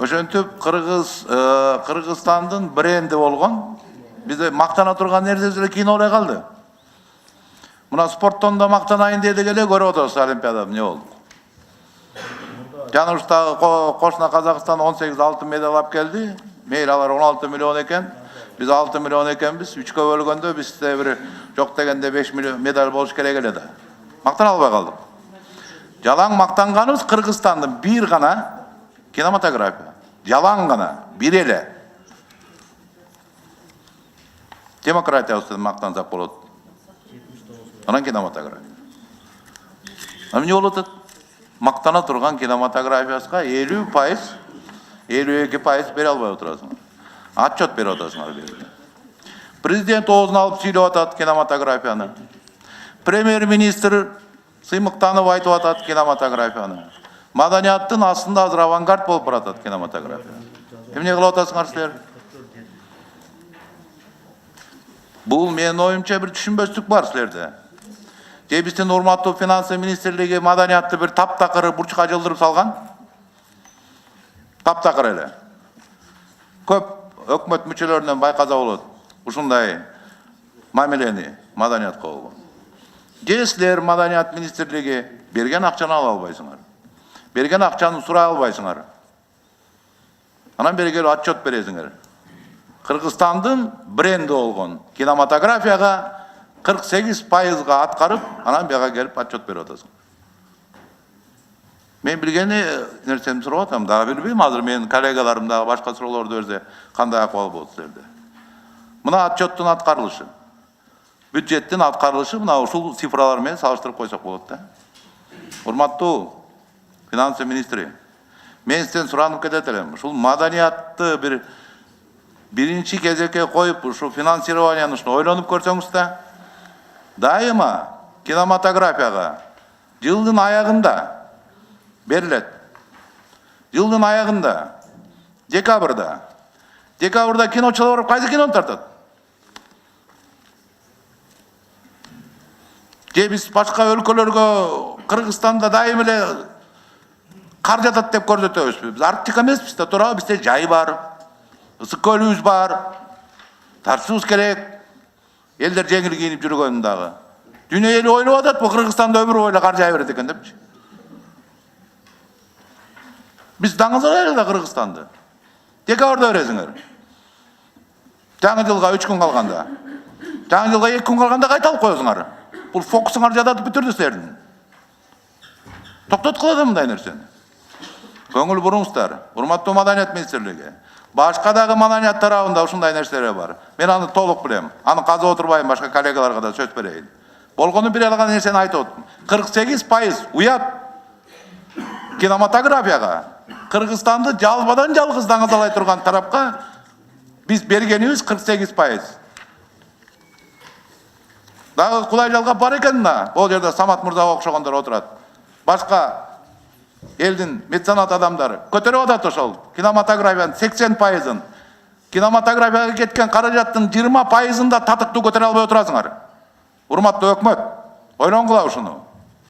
Ошентип Кыргызстандын бренди болгон, бизде мактана турган нерсе кийин олай калды. Мына спорттон да мактанайын дедик эле, көрүп атабыз Олимпиада эмне болду. Жаныбыштагы кошуна Казакстан 18 алтын медаль алып келди. Мейли алар 16 миллион экен. Биз 6 миллион экенбиз. 3кө бөлгөндө бизде бир жок дегенде 5 миллион медаль болуш керек эле да. Мактана албай калдык. Жалаң мактанганыбыз Кыргызстандын бир гана кинематография. Жалаң гана, бир эле. Демократия үстүнөн мактансак болот. Анан кинематография. Эмне болот? Мактана турган кинематографиясына 50%, 52% бере албай отурасыңар. Отчет берип атасыңар берди. Президент оозуна алып сүйлөп атат кинематографияны. Премьер-министр сыймыктанып айтып атат кинематографияны. Маданияттын астында азыр авангард болуп баратат кинематография. Эмне кылып атасыңар силер? Бул менин оюмча бир түшүнбөстүк бар силерде. Же биздин урматтуу финансы министрлиги маданиятты бир таптакыр бурчка жылдырып салган? Таптакыр эле. Көп өкмөт мүчөлөрүнөн байкаса болот. Ушундай мамилени маданиятка болгон. Же силер маданият министрлиги берген акчаны ала албайсыңар. Берген акчаны сурай албайсыңар. Анан бери келип отчет бересиңер. Кыргызстандын бренди болгон кинематографияга 48%-га аткарып, анан бияга келип отчет берип атасың. Мен билгени нерсени сурап атам, дагы билбейм, азыр менин коллегаларым дагы башка суроолорду берсе, кандай акыбал болот силерде. Мына отчеттун аткарылышы, бюджеттин аткарылышы мына ушул цифралар менен салыштырып койсок болот да. Урматтуу финансы министри, мен сизден суранып кетет элем. Ушул маданиятты биринчи кезекке коюп, ушу финансированияны ойлонуп көрсөңүз да, дайыма кинематографияга жылдын аягында берилет. Жылдын аягында, декабрда киночулар барып кайсы кинону тартат? Же биз башка өлкөлөргө Кыргызстанда дайым эле кар жатат деп көрсөтөбүзбү? Биз Арктика эмеспиз да, туура бизде жай бар, ысык көлүбүз бар, тартышыбыз керек. Элдер жеңил кийинип жүргөн дагы. Дүйнө эли ойлоп атат, бул Кыргызстанда өмүр бою кар жая берет экен депчи. Биз даңызалайлы да Кыргызстанды. Декабрда бересиңер. Жаңы жылга 3 күн калганда. Жаңы жылга 2 күн калганда кайта алып коесуңар. Бул фокусуңар жататып бүтүрдү силердин. Токтоткула да мындай нерсени. Көңүл буруңуздар. Урматтуу маданият министрлиги. Башка дагы маданият тарабында ушундай нерселер бар. Мен аны толук билем. Аны казып отурбайм, башка коллегаларга да сөз берейин. Болгону бире алган нерсени айтып отурмун. 48% уят кинематографияга Кыргызстанды жалбадан жалгыз даңазалай турган тарапка биз бергенибиз 48%. Дагы Кулай жалгап бар экен да, бул жерде Самат мырзага окшогондор отурат. Башка элдин меценат адамдары көтөрүп атат ошол кинематографиянын 80%-ын. Кинематографияга кеткен каражаттын 20%-ын да татыктуу көтөрө албай отурасыңар. Урматтуу өкмөт, ойлонгула ушуну.